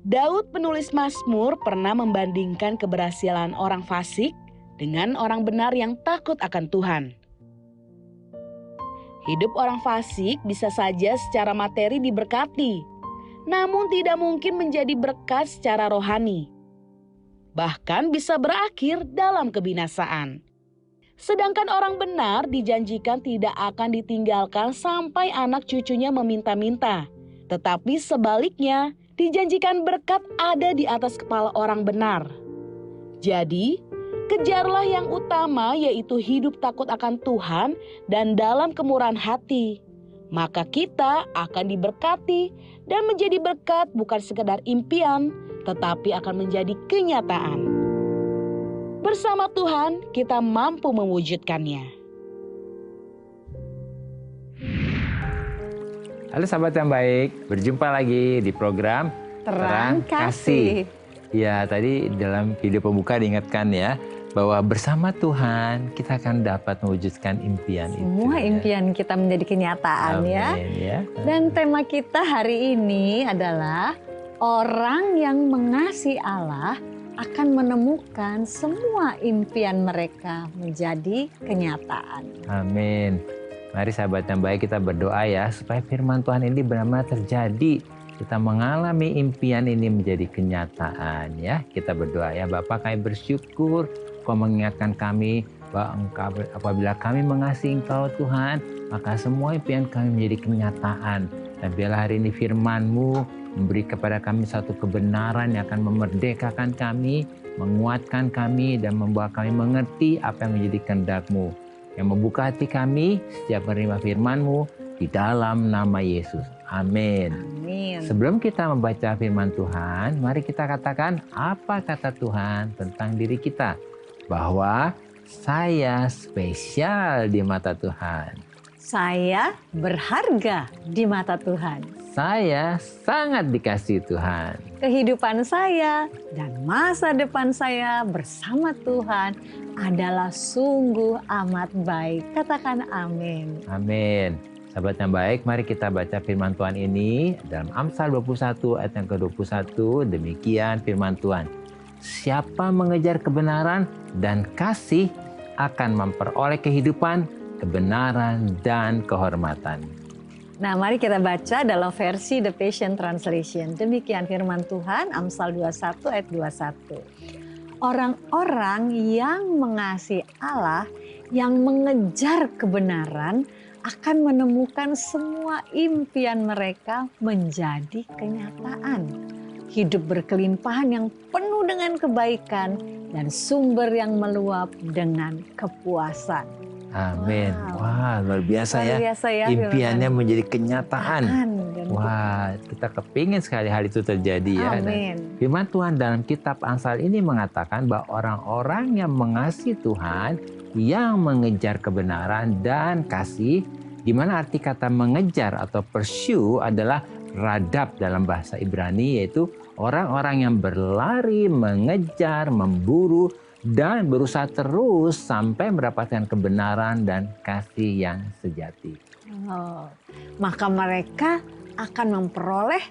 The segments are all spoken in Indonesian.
Daud penulis Mazmur pernah membandingkan keberhasilan orang fasik dengan orang benar yang takut akan Tuhan. Hidup orang fasik bisa saja secara materi diberkati, namun tidak mungkin menjadi berkat secara rohani. Bahkan bisa berakhir dalam kebinasaan. Sedangkan orang benar dijanjikan tidak akan ditinggalkan sampai anak cucunya meminta-minta. Tetapi sebaliknya, dijanjikan berkat ada di atas kepala orang benar. Jadi, kejarlah yang utama yaitu hidup takut akan Tuhan dan dalam kemurahan hati. Maka kita akan diberkati dan menjadi berkat bukan sekedar impian, tetapi akan menjadi kenyataan. Bersama Tuhan kita mampu mewujudkannya. Halo sahabat yang baik, berjumpa lagi di program Terang Kasih. Ya, tadi dalam video pembuka diingatkan ya, bahwa bersama Tuhan kita akan dapat mewujudkan impian Semua itu. impian kita menjadi kenyataan. Amin, ya. Dan tema kita hari ini adalah orang yang mengasihi Allah akan menemukan semua impian mereka menjadi kenyataan. Amin. Mari sahabat yang baik kita berdoa ya, supaya firman Tuhan ini benar-benar terjadi. Kita mengalami impian ini menjadi kenyataan ya. Kita berdoa ya, Bapa, kami bersyukur Kau mengingatkan kami bahwa apabila kami mengasihi Engkau Tuhan, maka semua impian kami menjadi kenyataan. Dan biarlah hari ini firman-Mu memberi kepada kami satu kebenaran yang akan memerdekakan kami, menguatkan kami, dan membawa kami mengerti apa yang menjadi kehendak-Mu. Yang membuka hati kami setiap menerima firman-Mu di dalam nama Yesus. Amin. Amin. Sebelum kita membaca firman Tuhan, mari kita katakan apa kata Tuhan tentang diri kita. Bahwa saya spesial di mata Tuhan. Saya berharga di mata Tuhan. Saya sangat dikasihi Tuhan. Kehidupan saya dan masa depan saya bersama Tuhan adalah sungguh amat baik. Katakan amin. Amin. Sahabat yang baik, mari kita baca firman Tuhan ini dalam Amsal 21 ayat yang ke-21. Demikian firman Tuhan. Siapa mengejar kebenaran dan kasih akan memperoleh kehidupan, kebenaran, dan kehormatan. Nah, mari kita baca dalam versi The Passion Translation. Demikian firman Tuhan, Amsal 21 ayat 21. Orang-orang yang mengasihi Allah, yang mengejar kebenaran, akan menemukan semua impian mereka menjadi kenyataan. Hidup berkelimpahan yang penuh dengan kebaikan dan sumber yang meluap dengan kepuasan. Amin. Wah, luar biasa ya. Impiannya menjadi kenyataan. Wah, kita kepingin sekali hal itu terjadi ya. Amin. Firman Tuhan dalam kitab Amsal ini mengatakan bahwa orang-orang yang mengasihi Tuhan, yang mengejar kebenaran dan kasih, di mana arti kata mengejar atau pursue adalah radab dalam bahasa Ibrani, yaitu orang-orang yang berlari, mengejar, memburu, dan berusaha terus sampai mendapatkan kebenaran dan kasih yang sejati. Oh, maka mereka akan memperoleh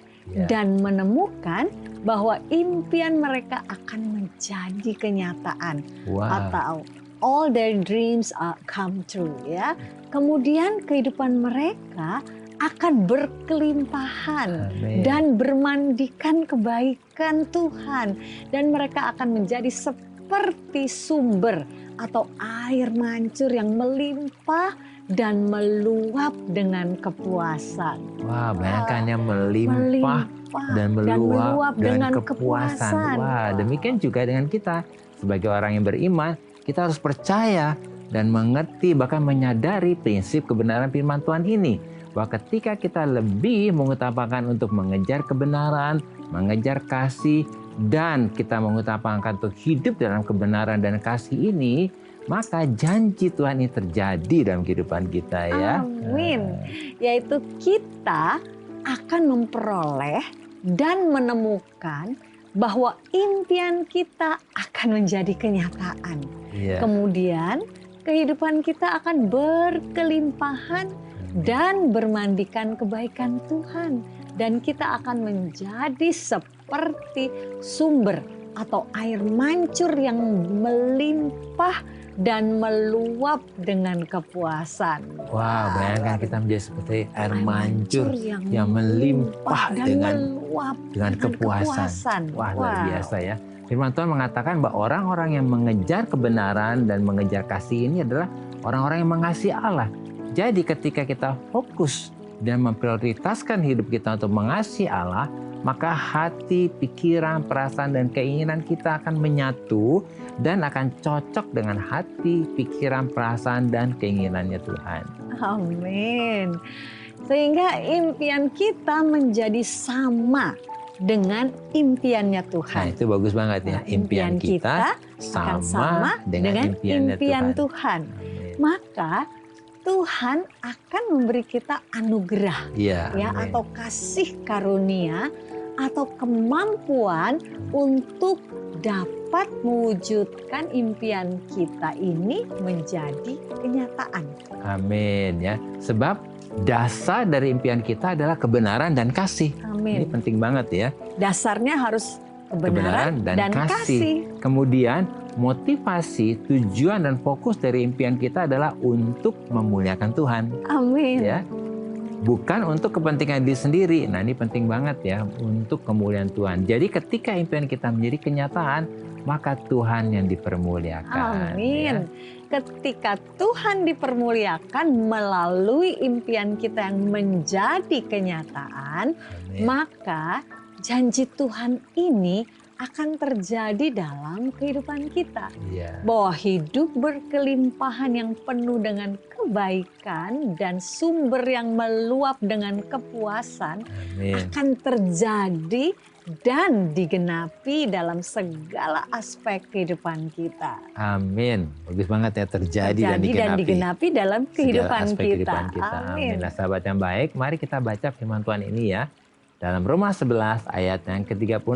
dan menemukan bahwa impian mereka akan menjadi kenyataan. Atau all their dreams are come true ya. Kemudian kehidupan mereka akan berkelimpahan. Amin. Dan bermandikan kebaikan Tuhan. Dan mereka akan menjadi seperti sumber atau air mancur yang melimpah dan meluap dengan kepuasan. Wah, bayangkan yang melimpah dan meluap dengan kepuasan. Wah, demikian juga dengan kita. Sebagai orang yang beriman, kita harus percaya dan mengerti, bahkan menyadari prinsip kebenaran firman Tuhan ini. Bahwa ketika kita lebih mengutamakan untuk mengejar kebenaran, mengejar kasih, dan kita mengutamakan untuk hidup dalam kebenaran dan kasih ini, maka janji Tuhan ini terjadi dalam kehidupan kita ya. Amin. Yaitu kita akan memperoleh dan menemukan bahwa impian kita akan menjadi kenyataan. Kemudian kehidupan kita akan berkelimpahan dan bermandikan kebaikan Tuhan. Dan kita akan menjadi seperti seperti sumber atau air mancur yang melimpah dan meluap dengan kepuasan. Wah, bayangkan kita menjadi seperti air mancur yang melimpah dan dengan meluap dengan kepuasan. Wah, luar biasa ya. Firman Tuhan mengatakan bahwa orang-orang yang mengejar kebenaran dan mengejar kasih ini adalah orang-orang yang mengasihi Allah. Jadi ketika kita fokus dan memprioritaskan hidup kita untuk mengasihi Allah, maka hati, pikiran, perasaan, dan keinginan kita akan menyatu dan akan cocok dengan hati, pikiran, perasaan, dan keinginannya Tuhan. Amin. Sehingga impian kita menjadi sama dengan impiannya Nah, Tuhan. itu bagus banget ya. Impian kita akan sama dengan impian Tuhan. Maka Tuhan akan memberi kita anugerah ya, atau kasih karunia atau kemampuan untuk dapat mewujudkan impian kita ini menjadi kenyataan. Amin ya. Sebab dasar dari impian kita adalah kebenaran dan kasih. Amin. Ini penting banget ya. Dasarnya harus kebenaran dan kasih. Kemudian motivasi, tujuan dan fokus dari impian kita adalah untuk memuliakan Tuhan. Amin. Ya. Bukan untuk kepentingan diri sendiri. Nah, ini penting banget ya, untuk kemuliaan Tuhan. Jadi ketika impian kita menjadi kenyataan, maka Tuhan yang dipermuliakan. Amin. Ya. Ketika Tuhan dipermuliakan melalui impian kita yang menjadi kenyataan, maka janji Tuhan ini akan terjadi dalam kehidupan kita. Bahwa hidup berkelimpahan yang penuh dengan kebaikan dan sumber yang meluap dengan kepuasan akan terjadi dan digenapi dalam segala aspek kehidupan kita. Amin. Bagus banget ya, terjadi dan digenapi dalam kehidupan kita. Amin. Nah, sahabat yang baik, mari kita baca firman Tuhan ini ya. Dalam Roma 11 ayat yang ke-36.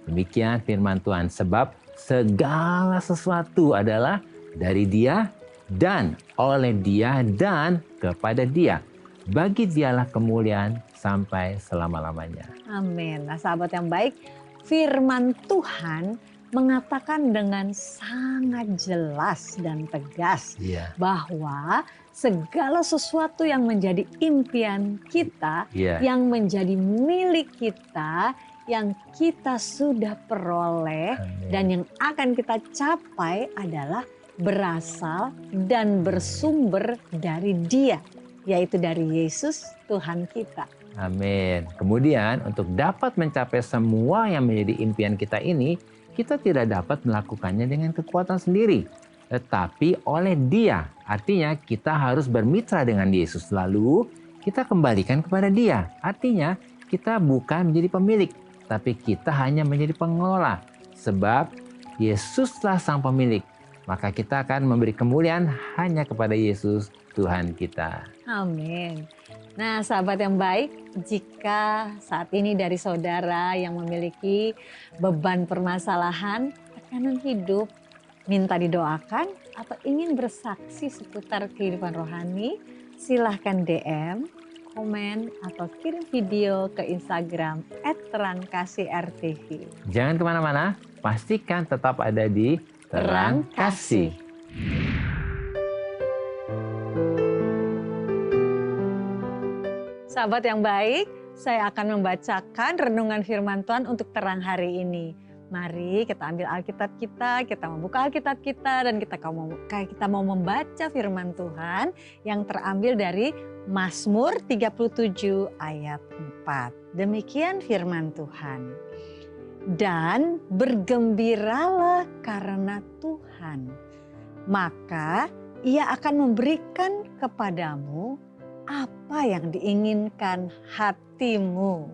Demikian firman Tuhan, sebab segala sesuatu adalah dari Dia dan oleh Dia dan kepada Dia. Bagi Dialah kemuliaan sampai selama-lamanya. Amin. Nah, sahabat yang baik, firman Tuhan mengatakan dengan sangat jelas dan tegas bahwa segala sesuatu yang menjadi impian kita, yang menjadi milik kita, yang kita sudah peroleh dan yang akan kita capai adalah berasal dan bersumber dari Dia, yaitu dari Yesus Tuhan kita. Amin. Kemudian untuk dapat mencapai semua yang menjadi impian kita ini, kita tidak dapat melakukannya dengan kekuatan sendiri, tetapi oleh Dia. Artinya kita harus bermitra dengan Yesus, lalu kita kembalikan kepada Dia. Artinya kita bukan menjadi pemilik, tapi kita hanya menjadi pengelola. Sebab Yesuslah sang pemilik, maka kita akan memberi kemuliaan hanya kepada Yesus Tuhan kita. Amin. Nah, sahabat yang baik, jika saat ini dari saudara yang memiliki beban permasalahan, tekanan hidup, minta didoakan atau ingin bersaksi seputar kehidupan rohani, silahkan DM, komen, atau kirim video ke Instagram @terangkasihrtv. Jangan kemana-mana, pastikan tetap ada di Terang Kasih. Sahabat yang baik, saya akan membacakan renungan firman Tuhan untuk terang hari ini. Mari kita ambil Alkitab kita membuka Alkitab kita, dan kita mau membaca firman Tuhan yang terambil dari Mazmur 37 ayat 4. Demikian firman Tuhan. Dan bergembiralah karena Tuhan, maka Ia akan memberikan kepadamu apa yang diinginkan hatimu.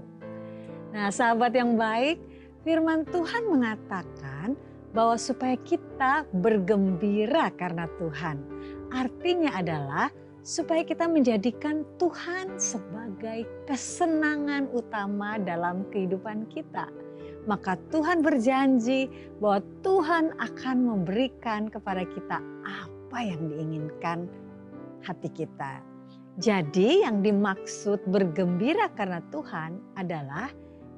Nah, sahabat yang baik, firman Tuhan mengatakan bahwa supaya kita bergembira karena Tuhan. Artinya adalah supaya kita menjadikan Tuhan sebagai kesenangan utama dalam kehidupan kita. Maka Tuhan berjanji bahwa Tuhan akan memberikan kepada kita apa yang diinginkan hati kita. Jadi yang dimaksud bergembira karena Tuhan adalah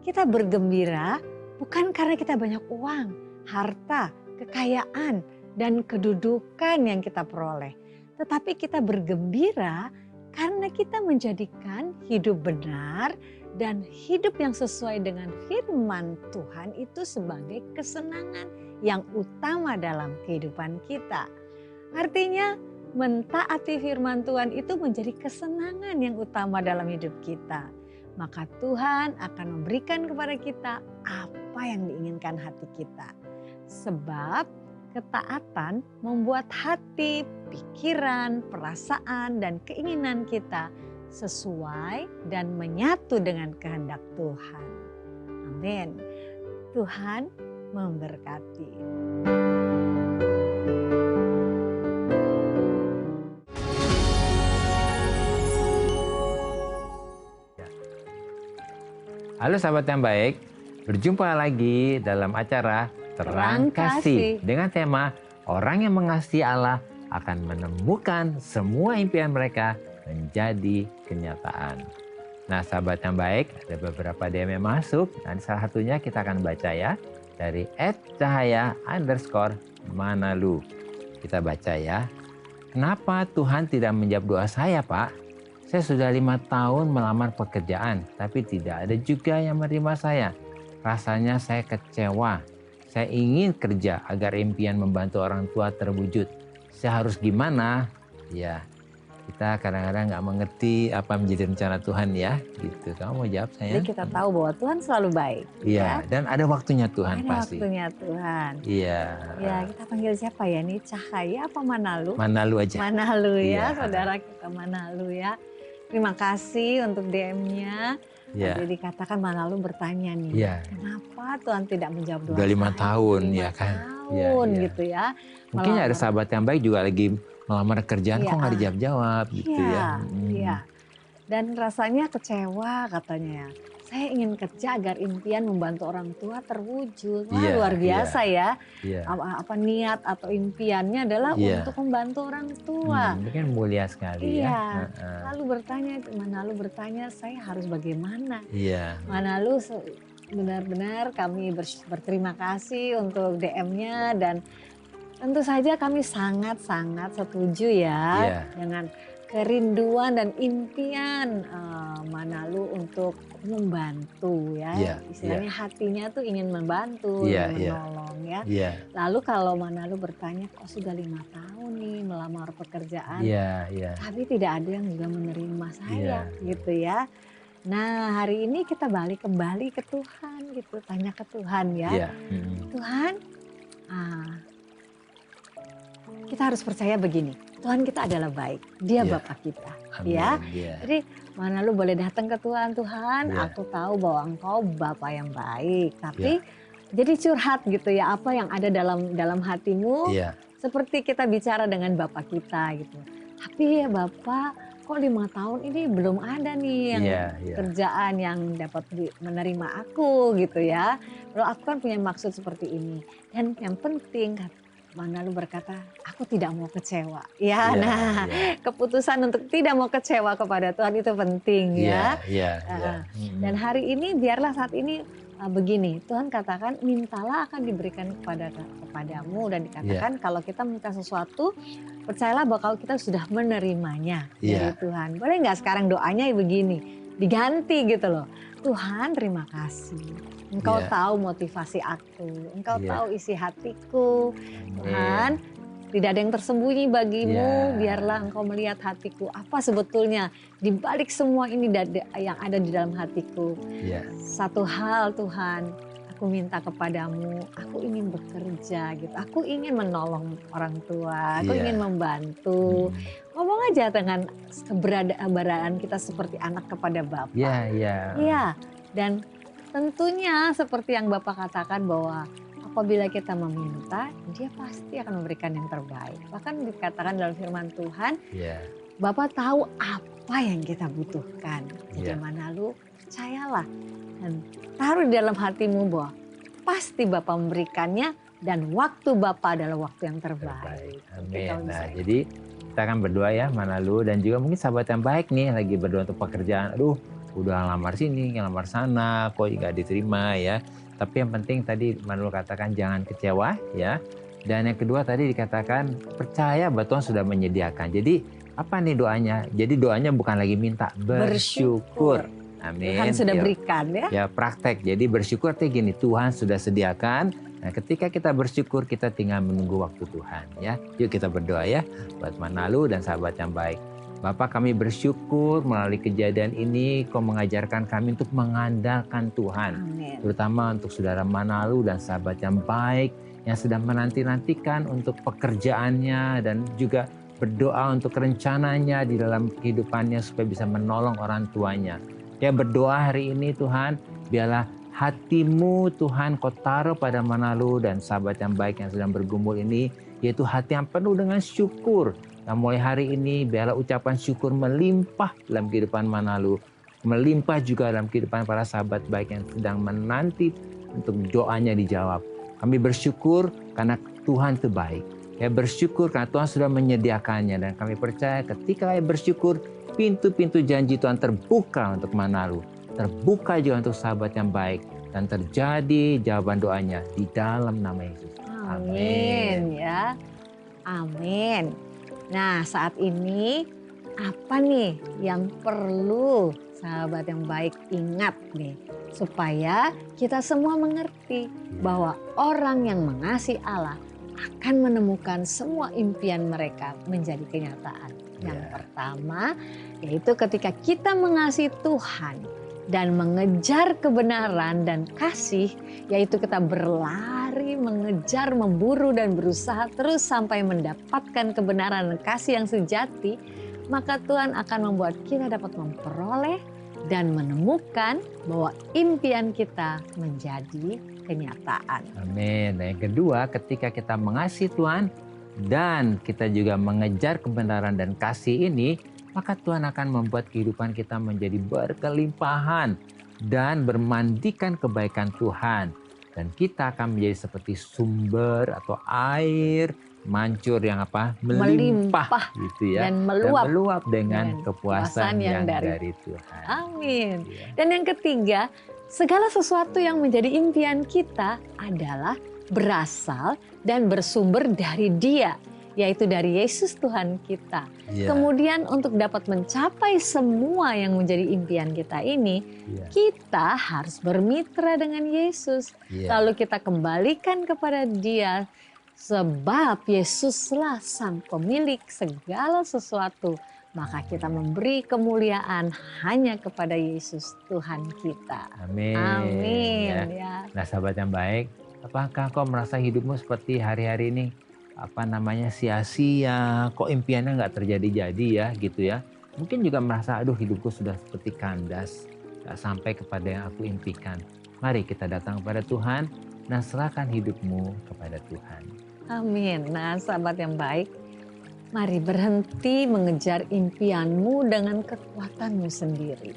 Kita bergembira bukan karena kita banyak uang, harta, kekayaan, dan kedudukan yang kita peroleh. Tetapi kita bergembira karena kita menjadikan hidup benar dan hidup yang sesuai dengan firman Tuhan itu sebagai kesenangan yang utama dalam kehidupan kita. Artinya mentaati firman Tuhan itu menjadi kesenangan yang utama dalam hidup kita. Maka Tuhan akan memberikan kepada kita apa yang diinginkan hati kita. Sebab ketaatan membuat hati, pikiran, perasaan, dan keinginan kita sesuai dan menyatu dengan kehendak Tuhan. Amin. Tuhan memberkati. Halo sahabat yang baik, berjumpa lagi dalam acara Terang Kasih dengan tema orang yang mengasihi Allah akan menemukan semua impian mereka menjadi kenyataan. Nah sahabat yang baik, ada beberapa DM yang masuk. Nah salah satunya kita akan baca ya dari @cahaya_manalu. Kita baca ya. Kenapa Tuhan tidak menjawab doa saya, Pak? Saya sudah 5 tahun melamar pekerjaan, tapi tidak ada juga yang menerima saya. Rasanya saya kecewa. Saya ingin kerja agar impian membantu orang tua terwujud. Saya harus gimana? Ya, kita kadang-kadang nggak mengerti apa menjadi rencana Tuhan ya. Gitu. Kamu mau jawab saya? Jadi kita tahu bahwa Tuhan selalu baik. Iya, dan ada waktunya Tuhan ada pasti. waktunya Tuhan. Iya. Ya, kita panggil siapa ya? Ini Cahaya apa Manalu? Manalu aja. Manalu ya, Iya. saudara kita Manalu ya. Terima kasih untuk DM-nya. Iya. Jadi dikatakan Manalu bertanya nih, Iya. kenapa Tuhan tidak menjawab doa Udah 5 saya? tahun 5 ya kan. tahun Iya. gitu ya. Mungkin ada Melamar. sahabat yang baik juga lagi melamar kerjaan Iya. kok nggak dijawab-jawab gitu ya. Iya. Dan rasanya kecewa katanya ya. Saya ingin kerja agar impian membantu orang tua terwujud. Wah, Iya, luar biasa ya. Iya. Apa niat atau impiannya adalah Iya. untuk membantu orang tua. Mungkin mulia sekali Iya. ya. Heeh. Lalu bertanya, saya harus bagaimana? Iya. Manalu benar-benar kami berterima kasih untuk DM-nya dan tentu saja kami sangat-sangat setuju ya Iya. dengan kerinduan dan impian Manalu untuk membantu ya. Iya, Istilahnya hatinya tuh ingin membantu, Iya, ingin iya. menolong ya. Iya. Lalu kalau Manalu bertanya, kok sudah 5 tahun nih melamar pekerjaan, Iya, iya. tapi tidak ada yang juga menerima saya Iya. gitu ya. Nah hari ini kita balik kembali ke Tuhan gitu, tanya ke Tuhan ya. Iya. Tuhan, kita harus percaya begini, Tuhan kita adalah baik, Dia Iya. Bapa kita. Amin. Ya. Iya. Jadi mana lu boleh datang ke Tuhan, Tuhan Iya. aku tahu bahwa Engkau Bapa yang baik. Tapi jadi curhat gitu ya, apa yang ada dalam hatimu. Iya. Seperti kita bicara dengan Bapak kita gitu. Tapi ya Bapak, kok 5 tahun ini belum ada nih yang Iya, iya. kerjaan yang dapat menerima aku gitu ya. Kalau aku kan punya maksud seperti ini. Dan yang penting Manalu berkata, aku tidak mau kecewa. Ya, Iya, nah iya. keputusan untuk tidak mau kecewa kepada Tuhan itu penting ya. Iya, iya. Dan hari ini biarlah saat ini begini, Tuhan katakan mintalah akan diberikan kepadamu dan dikatakan kalau kita minta sesuatu percayalah bahwa kita sudah menerimanya dari Iya. Tuhan. Boleh nggak sekarang doanya begini, diganti gitu loh. Tuhan terima kasih, Engkau Iya. tahu motivasi aku, Engkau Iya. tahu isi hatiku. Tuhan, tidak ada yang tersembunyi bagimu, Iya. biarlah Engkau melihat hatiku. Apa sebetulnya di balik semua ini yang ada di dalam hatiku. Iya. Satu hal Tuhan, aku minta kepadamu, aku ingin bekerja gitu. Aku ingin menolong orang tua, aku Iya. ingin membantu. Ngomong aja dengan keberadaan kita seperti anak kepada Bapa. Iya, iya. Iya, dan tentunya seperti yang Bapak katakan bahwa apabila kita meminta, Dia pasti akan memberikan yang terbaik. Bahkan dikatakan dalam firman Tuhan, Iya. Bapak tahu apa yang kita butuhkan. Jadi Iya. Manalu, percayalah dan taruh di dalam hatimu bahwa pasti Bapak memberikannya dan waktu Bapak adalah waktu yang terbaik. Amin. Kalau Nah, bisa. jadi kita akan berdoa ya Manalu dan juga mungkin sahabat yang baik nih lagi berdoa untuk pekerjaan. Aduh, udah ngelamar sini, ngelamar sana, kok nggak diterima ya. Tapi yang penting tadi Manulu katakan jangan kecewa ya. Dan yang kedua tadi dikatakan percaya bahwa Tuhan sudah menyediakan. Jadi apa nih doanya? Jadi doanya bukan lagi minta, bersyukur. Amin. Tuhan sudah berikan ya. Ya praktek. Jadi bersyukur artinya gini, Tuhan sudah sediakan. Nah ketika kita bersyukur kita tinggal menunggu waktu Tuhan ya. Yuk kita berdoa ya buat Manulu dan sahabat yang baik. Bapak kami bersyukur melalui kejadian ini Kau mengajarkan kami untuk mengandalkan Tuhan. Amin. Terutama untuk saudara Manulu dan sahabat yang baik yang sedang menanti-nantikan untuk pekerjaannya dan juga berdoa untuk rencananya di dalam kehidupannya supaya bisa menolong orang tuanya. Ya berdoa hari ini Tuhan, biarlah hatimu Tuhan Kau taruh pada Manulu dan sahabat yang baik yang sedang bergumul ini, yaitu hati yang penuh dengan syukur. Nah mulai hari ini biarlah ucapan syukur melimpah dalam kehidupan Manulu, melimpah juga dalam kehidupan para sahabat baik yang sedang menanti untuk doanya dijawab. Kami bersyukur karena Tuhan itu baik. Ya bersyukur karena Tuhan sudah menyediakannya dan kami percaya ketika kami bersyukur pintu-pintu janji Tuhan terbuka untuk Manulu, terbuka juga untuk sahabat yang baik dan terjadi jawaban doanya di dalam nama Yesus. Amin ya. Amin. Nah saat ini apa nih yang perlu sahabat yang baik ingat nih supaya kita semua mengerti bahwa orang yang mengasihi Allah akan menemukan semua impian mereka menjadi kenyataan. Yang pertama yaitu ketika kita mengasihi Tuhan dan mengejar kebenaran dan kasih, yaitu kita berlari, mengejar, memburu dan berusaha terus sampai mendapatkan kebenaran dan kasih yang sejati, maka Tuhan akan membuat kita dapat memperoleh dan menemukan bahwa impian kita menjadi kenyataan. Amin. Dan yang kedua, ketika kita mengasihi Tuhan dan kita juga mengejar kebenaran dan kasih ini, maka Tuhan akan membuat kehidupan kita menjadi berkelimpahan dan bermandikan kebaikan Tuhan. Dan kita akan menjadi seperti sumber atau air mancur yang apa? Melimpah gitu ya. Dan meluap dengan kepuasan yang dari Tuhan. Amin. Dan yang ketiga, segala sesuatu yang menjadi impian kita adalah berasal dan bersumber dari Dia, yaitu dari Yesus Tuhan kita. Kemudian untuk dapat mencapai semua yang menjadi impian kita ini, kita harus bermitra dengan Yesus. Lalu kita kembalikan kepada Dia, sebab Yesuslah sang pemilik segala sesuatu. Maka kita memberi kemuliaan hanya kepada Yesus Tuhan kita. Amin. Amin. Ya. Nah sahabat yang baik, apakah kau merasa hidupmu seperti hari-hari ini sia-sia, kok impiannya nggak terjadi-jadi ya gitu ya. Mungkin juga merasa aduh hidupku sudah seperti kandas, nggak sampai kepada yang aku impikan. Mari kita datang kepada Tuhan dan serahkan hidupmu kepada Tuhan. Amin. Nah sahabat yang baik, mari berhenti mengejar impianmu dengan kekuatanmu sendiri.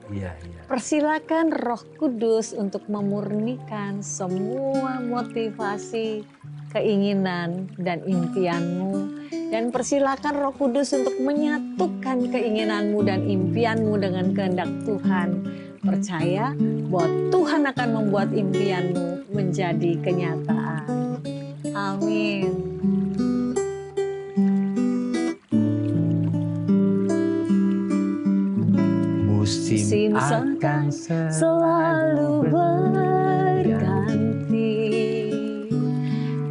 Persilakan Roh Kudus untuk memurnikan semua motivasi, keinginan dan impianmu, dan persilakan Roh Kudus untuk menyatukan keinginanmu dan impianmu dengan kehendak Tuhan. Percaya bahwa Tuhan akan membuat impianmu menjadi kenyataan. Amin. Musim akan selalu berganti,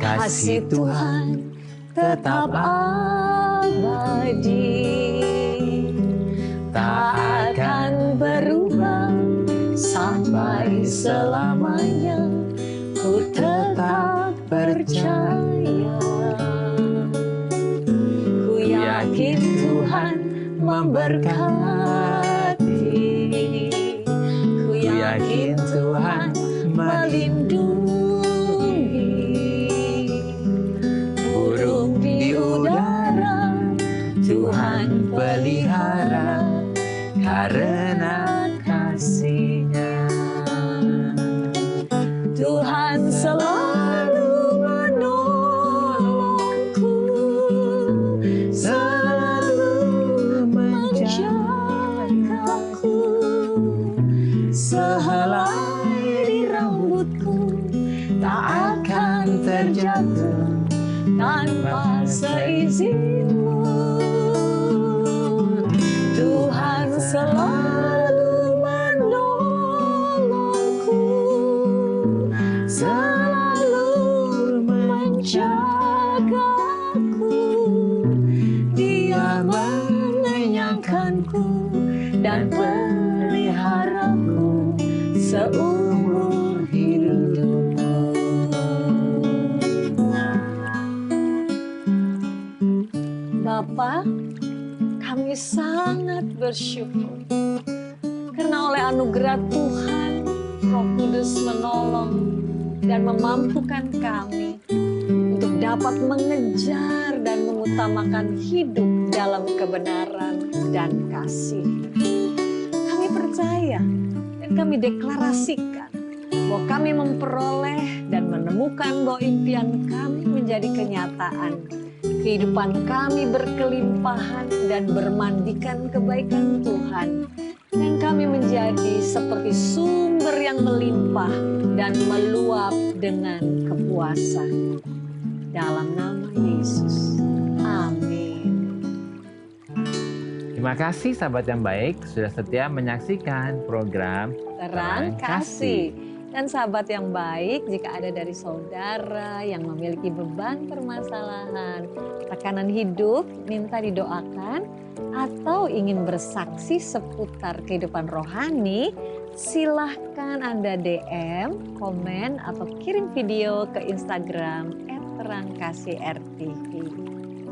kasih Tuhan tetap abadi, tak akan berubah sampai selamanya. Ku tetap percaya, ku yakin Tuhan memberkati, ku yakin Tuhan melindungi. Burung di udara Tuhan pelihara karena kasih-Nya. Tuhan selalu menolongku, selalu menjagaku. kasih-Mu. Tuhan selalu menolongku, selalu menjagaku. Dia mengenyangkanku dan peliharaku seumur hidupku. Bapa, kami sangat bersyukur karena oleh anugerah Tuhan, Roh Kudus menolong dan memampukan kami untuk dapat mengejar dan mengutamakan hidup dalam kebenaran dan kasih. Kami percaya dan kami deklarasikan bahwa kami memperoleh dan menemukan bahwa impian kami menjadi kenyataan. Kehidupan kami berkelimpahan dan bermandikan kebaikan Tuhan. Dan kami menjadi seperti sumber yang melimpah dan meluap dengan kepuasan. Dalam nama Yesus. Amin. Terima kasih sahabat yang baik sudah setia menyaksikan program Terang Kasih. Dan sahabat yang baik, jika ada dari saudara yang memiliki beban permasalahan, tekanan hidup, minta didoakan, atau ingin bersaksi seputar kehidupan rohani, silahkan Anda DM, komen, atau kirim video ke Instagram @terangkasih_rtv.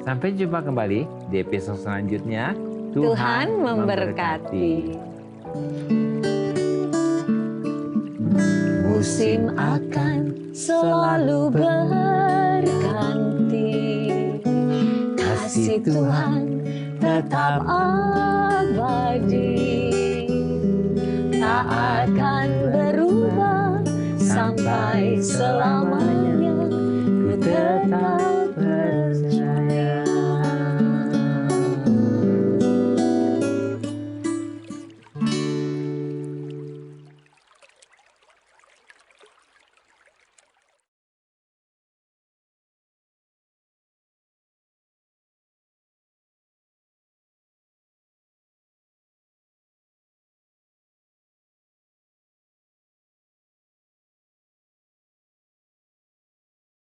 Sampai jumpa kembali di episode selanjutnya. Tuhan memberkati. Musim akan selalu berganti, kasih Tuhan tetap abadi, tak akan berubah sampai selamanya. Ku tetap